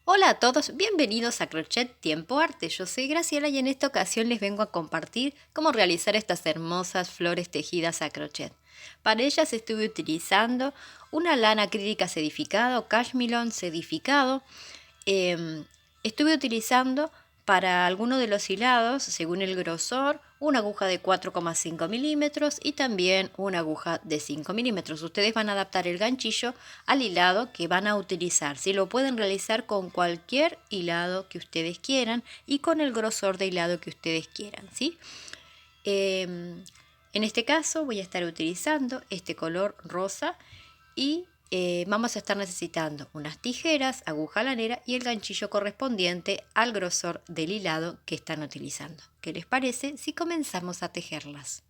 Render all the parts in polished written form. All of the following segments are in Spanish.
Hola a todos, bienvenidos a Crochet Tiempo Arte. Yo soy Graciela y en esta ocasión les vengo a compartir cómo realizar estas hermosas flores tejidas a crochet. Para ellas estuve utilizando una lana acrílica sedificada o cashmere sedificado. Estuve utilizando para algunos de los hilados, según el grosor, una aguja de 4,5 milímetros y también una aguja de 5 milímetros. Ustedes van a adaptar el ganchillo al hilado que van a utilizar. Si lo pueden realizar con cualquier hilado que ustedes quieran y con el grosor de hilado que ustedes quieran, ¿sí? En este caso voy a estar utilizando este color rosa y vamos a estar necesitando unas tijeras, aguja lanera y el ganchillo correspondiente al grosor del hilado que están utilizando. ¿Qué les parece si comenzamos a tejerlas?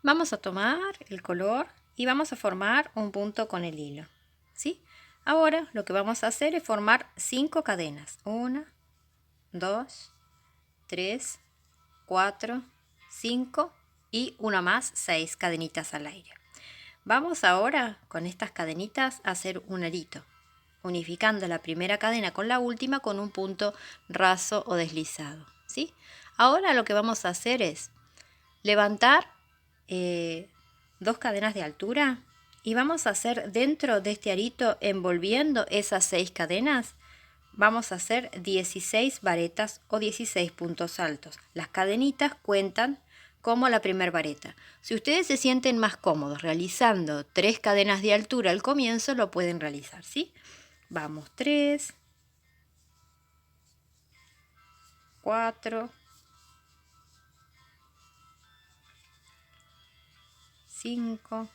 Vamos a tomar el color y vamos a formar un punto con el hilo, ¿sí? Ahora lo que vamos a hacer es formar 5 cadenas. 1, 2, 3, 4, 5 y una más, 6 cadenitas al aire. Vamos ahora con estas cadenitas a hacer un arito, unificando la primera cadena con la última con un punto raso o deslizado, ¿sí? Ahora lo que vamos a hacer es levantar 2 cadenas de altura y vamos a hacer dentro de este arito, envolviendo esas 6 cadenas, vamos a hacer 16 varetas o 16 puntos altos. Las cadenitas cuentan como la primer vareta. Si ustedes se sienten más cómodos realizando 3 cadenas de altura al comienzo, lo pueden realizar, ¿sí? Vamos, 3, 4, 5,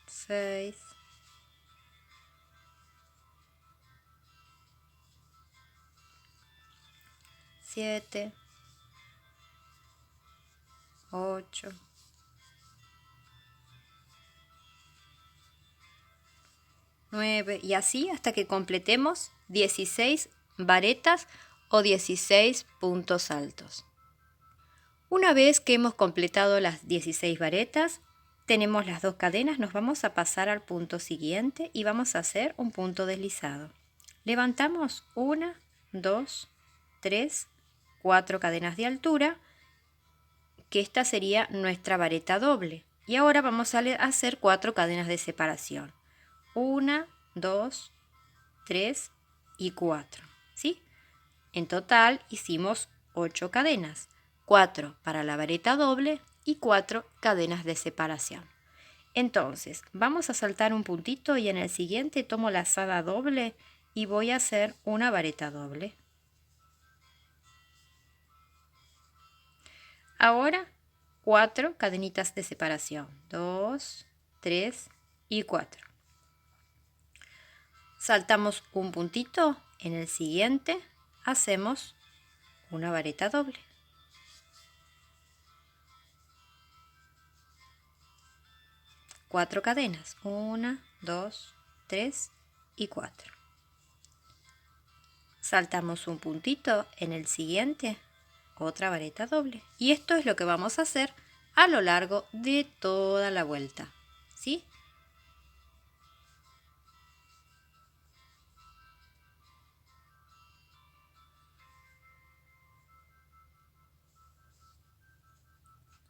6, 7, 8, 9 y así hasta que completemos 16 varetas o 16 puntos altos. Una vez que hemos completado las 16 varetas, tenemos las 2 cadenas, nos vamos a pasar al punto siguiente y vamos a hacer un punto deslizado. Levantamos 1, 2, 3, 4 cadenas de altura, que esta sería nuestra vareta doble. Y ahora vamos a hacer 4 cadenas de separación. 1, 2, 3 y 4, ¿sí? En total hicimos 8 cadenas, 4 para la vareta doble y 4 cadenas de separación. Entonces, vamos a saltar un puntito y en el siguiente tomo la lazada doble y voy a hacer una vareta doble. Ahora 4 cadenitas de separación, 2, 3 y 4. Saltamos un puntito, en el siguiente hacemos una vareta doble. 4 cadenas, 1, 2, 3 y 4. Saltamos un puntito, en el siguiente otra vareta doble. Y esto es lo que vamos a hacer a lo largo de toda la vuelta, ¿sí?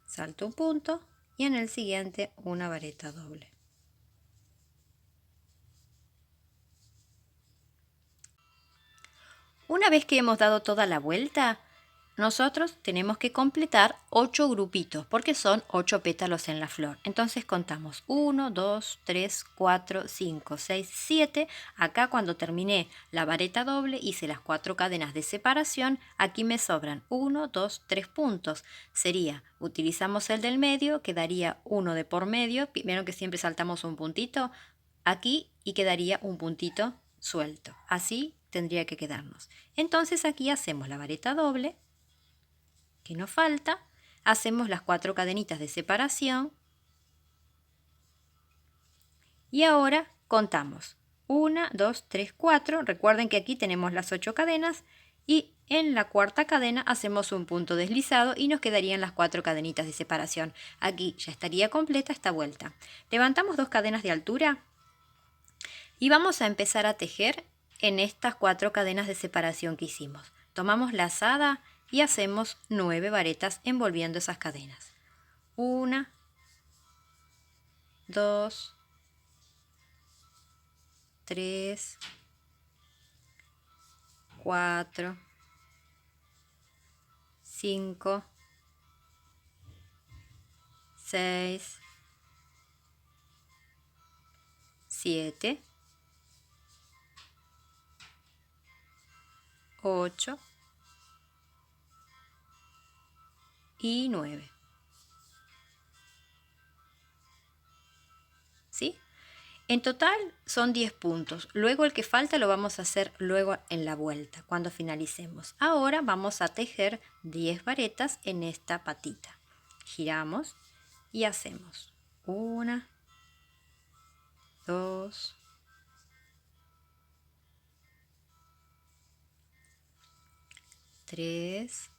Salto un punto y en el siguiente una vareta doble. Una vez que hemos dado toda la vuelta, nosotros tenemos que completar 8 grupitos porque son 8 pétalos en la flor. Entonces contamos 1, 2, 3, 4, 5, 6, 7. Acá cuando terminé la vareta doble hice las 4 cadenas de separación. Aquí me sobran 1, 2, 3 puntos. Sería, utilizamos el del medio, quedaría uno de por medio. Primero que siempre saltamos un puntito aquí y quedaría un puntito suelto. Así tendría que quedarnos. Entonces aquí hacemos la vareta doble que nos falta, hacemos las 4 cadenitas de separación y ahora contamos 1, 2, 3, 4. Recuerden que aquí tenemos las 8 cadenas y En la cuarta cadena hacemos un punto deslizado y nos quedarían las 4 cadenitas de separación. Aquí ya estaría completa esta vuelta. Levantamos 2 cadenas de altura y vamos a empezar a tejer en estas 4 cadenas de separación que hicimos. Tomamos lazada y hacemos 9 varetas envolviendo esas cadenas. 1, 2, 3, 4, 5, 6, 7, 8 y 9. ¿Sí? En total son 10 puntos. Luego el que falta lo vamos a hacer luego en la vuelta, cuando finalicemos. Ahora vamos a tejer 10 varetas en esta patita. Giramos y hacemos 1, 2, 3,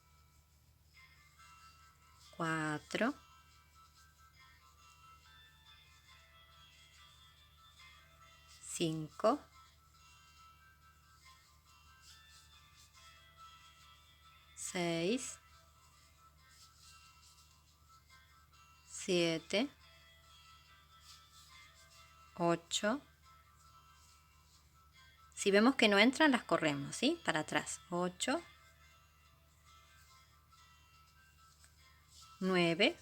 4, 5, 6, 7, 8. Si vemos que no entran, las corremos, ¿sí? Para atrás. 8, 9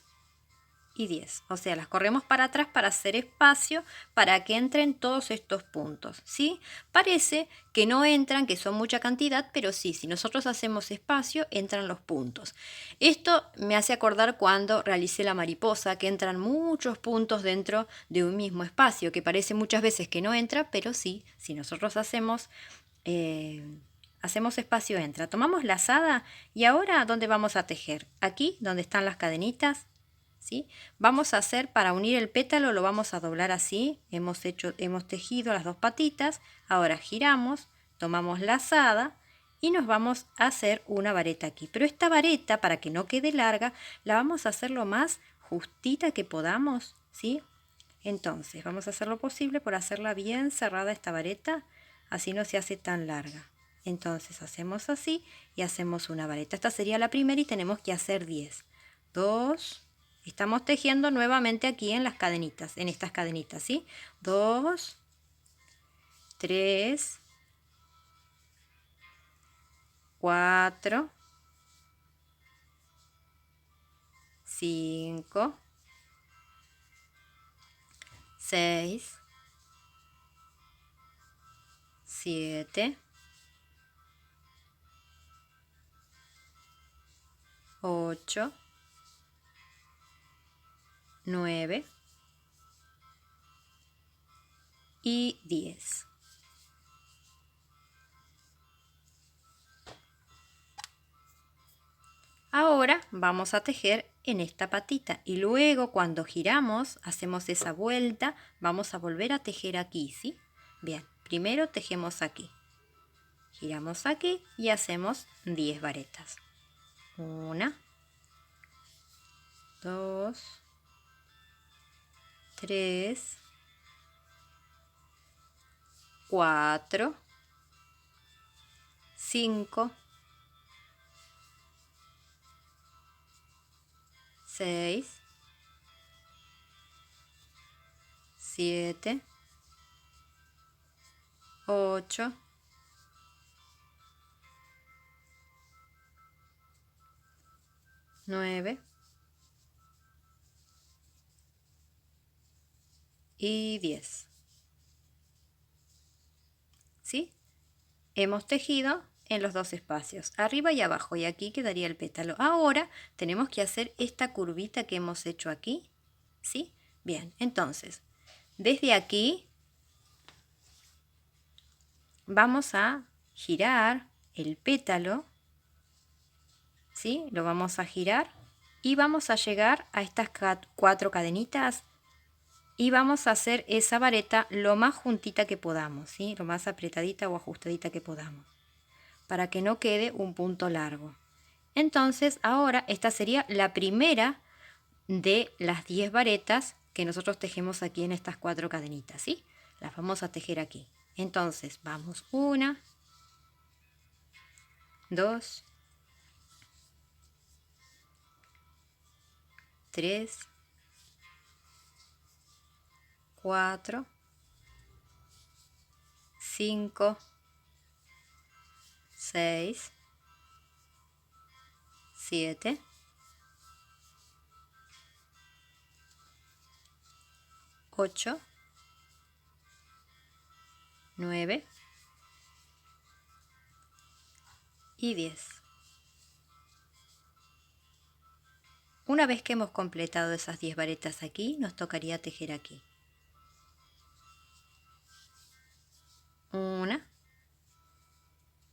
y 10. O sea, las corremos para atrás para hacer espacio para que entren todos estos puntos, ¿sí? Parece que no entran, que son mucha cantidad, pero sí, si nosotros hacemos espacio, entran los puntos. Esto me hace acordar cuando realicé la mariposa, que entran muchos puntos dentro de un mismo espacio, que parece muchas veces que no entra, pero sí, si nosotros hacemos espacio, entra. Tomamos lazada y ahora, ¿dónde vamos a tejer? Aquí, donde están las cadenitas, ¿sí? Vamos a hacer, para unir el pétalo, lo vamos a doblar así. Hemos tejido las 2 patitas. Ahora giramos, tomamos lazada y nos vamos a hacer una vareta aquí. Pero esta vareta, para que no quede larga, la vamos a hacer lo más justita que podamos, ¿sí? Entonces, vamos a hacer lo posible por hacerla bien cerrada esta vareta, así no se hace tan larga. Entonces hacemos así y hacemos una vareta. Esta sería la primera y tenemos que hacer 10. 2, estamos tejiendo nuevamente aquí en las cadenitas, en estas cadenitas, ¿sí? 2, 3, 4, 5, 6, 7, 8, 9 y 10. Ahora vamos a tejer en esta patita y luego cuando giramos, hacemos esa vuelta, vamos a volver a tejer aquí, ¿sí? Bien, primero tejemos aquí. Giramos aquí y hacemos 10 varetas. 1, 2, 3, 4, 5, 6, 7, 8, 9 y 10. ¿Sí? Hemos tejido en los 2 espacios, arriba y abajo, y aquí quedaría el pétalo. Ahora tenemos que hacer esta curvita que hemos hecho aquí, ¿sí? Bien, entonces, desde aquí vamos a girar el pétalo, ¿sí? Lo vamos a girar y vamos a llegar a estas 4 cadenitas y vamos a hacer esa vareta lo más juntita que podamos, ¿sí? Lo más apretadita o ajustadita que podamos. para que no quede un punto largo. Entonces ahora esta sería la primera de las 10 varetas que nosotros tejemos aquí en estas 4 cadenitas, ¿sí? Las vamos a tejer aquí. Entonces vamos 1, 2, 3, 4, 5, 6, 7, 8, 9 y 10. Una vez que hemos completado esas 10 varetas aquí, nos tocaría tejer aquí. 1,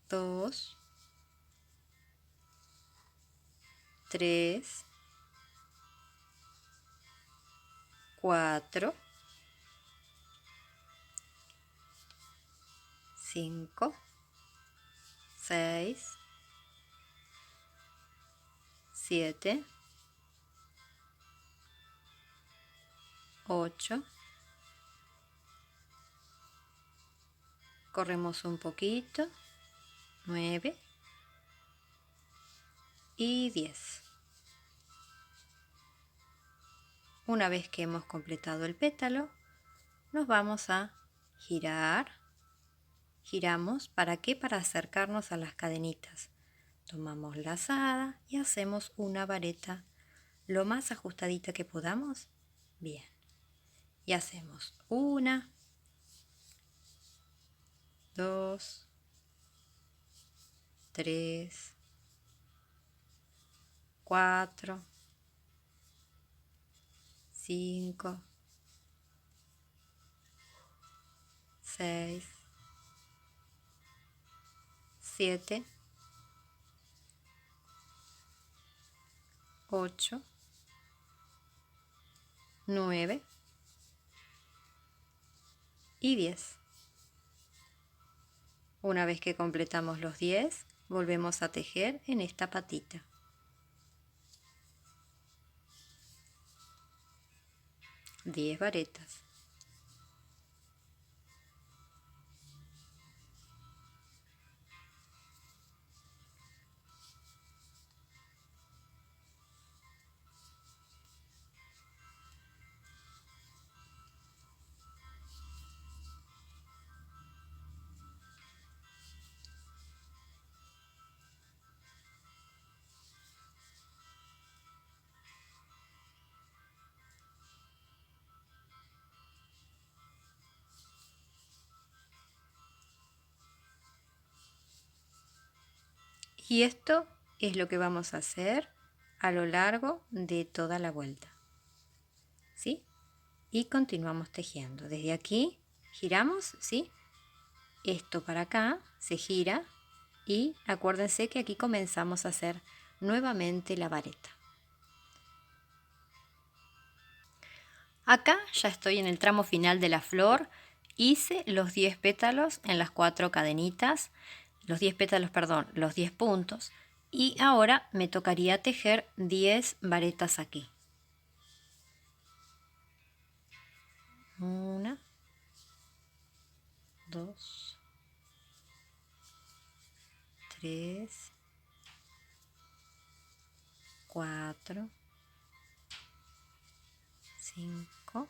2, 3, 4, 5, 6, 7, 8, corremos un poquito, 9 y 10. Una vez que hemos completado el pétalo, nos vamos a girar. Giramos, ¿para qué? Para acercarnos a las cadenitas. Tomamos la lazada y hacemos una vareta lo más ajustadita que podamos. Bien. Y hacemos 1, 2, 3, 4, 5, 6, 7, 8, 9 y 10. Una vez que completamos los 10, volvemos a tejer en esta patita. 10 varetas. Y esto es lo que vamos a hacer a lo largo de toda la vuelta. ¿Sí? Y continuamos tejiendo. Desde aquí giramos, ¿sí? Esto para acá se gira y acuérdense que aquí comenzamos a hacer nuevamente la vareta. Acá ya estoy en el tramo final de la flor. Hice los 10 pétalos en las 4 cadenitas. Los 10 pétalos, perdón, los 10 puntos. Y ahora me tocaría tejer 10 varetas aquí. 1, 2, 3, 4, 5,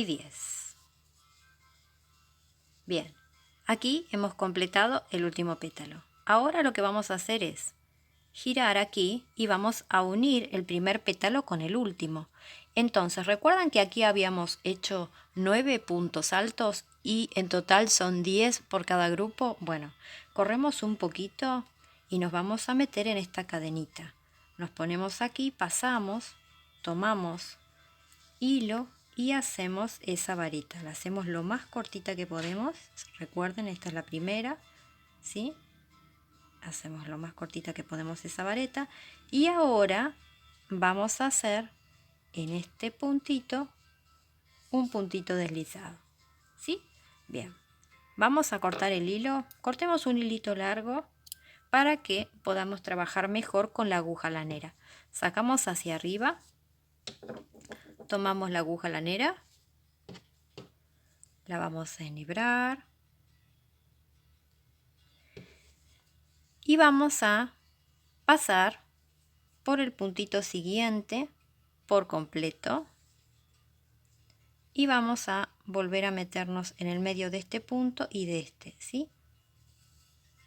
10. Bien, aquí hemos completado el último pétalo. Ahora lo que vamos a hacer es girar aquí y vamos a unir el primer pétalo con el último. Entonces, ¿recuerdan que aquí habíamos hecho 9 puntos altos y en total son 10 por cada grupo? Bueno, corremos un poquito y nos vamos a meter en esta cadenita. Nos ponemos aquí, pasamos, tomamos hilo y hacemos esa varita. La hacemos lo más cortita que podemos. Recuerden, esta es la primera, ¿sí? Hacemos lo más cortita que podemos esa vareta. Y ahora vamos a hacer en este puntito un puntito deslizado, ¿sí? Bien, vamos a cortar el hilo. Cortemos un hilito largo para que podamos trabajar mejor con la aguja lanera. Sacamos hacia arriba, tomamos la aguja lanera, la vamos a enhebrar y vamos a pasar por el puntito siguiente por completo y vamos a volver a meternos en el medio de este punto y de este, ¿sí?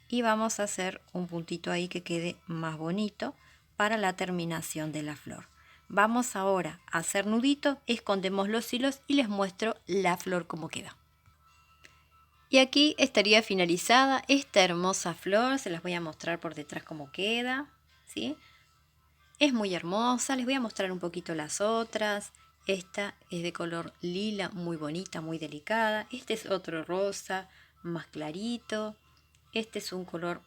Y vamos a hacer un puntito ahí que quede más bonito para la terminación de la flor. Vamos ahora a hacer nudito, escondemos los hilos y les muestro la flor como queda. Y aquí estaría finalizada esta hermosa flor. Se las voy a mostrar por detrás cómo queda, ¿sí? Es muy hermosa. Les voy a mostrar un poquito las otras. Esta es de color lila, muy bonita, muy delicada. Este es otro rosa, más clarito. Este es un color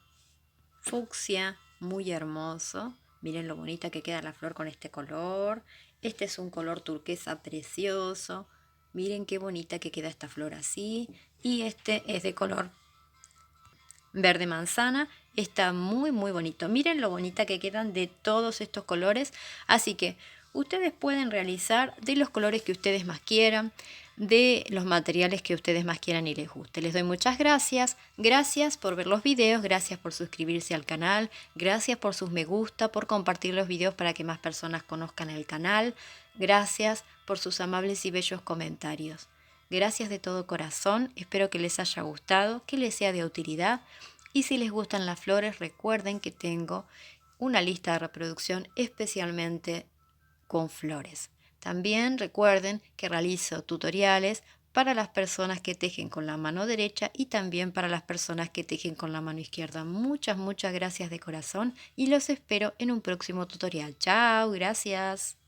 fucsia, muy hermoso. Miren lo bonita que queda la flor con este color. Este es un color turquesa precioso. Miren qué bonita que queda esta flor así. Y este es de color verde manzana. Está muy bonito. Miren lo bonita que quedan de todos estos colores. Así que ustedes pueden realizar de los colores que ustedes más quieran, de los materiales que ustedes más quieran y les guste. Les doy muchas gracias. Gracias por ver los videos, gracias por suscribirse al canal, gracias por sus me gusta, por compartir los videos para que más personas conozcan el canal. Gracias por sus amables y bellos comentarios. Gracias de todo corazón. Espero que les haya gustado, que les sea de utilidad. Y si les gustan las flores, recuerden que tengo una lista de reproducción especialmente con flores. También recuerden que realizo tutoriales para las personas que tejen con la mano derecha y también para las personas que tejen con la mano izquierda. Muchas gracias de corazón y los espero en un próximo tutorial. Chao, gracias.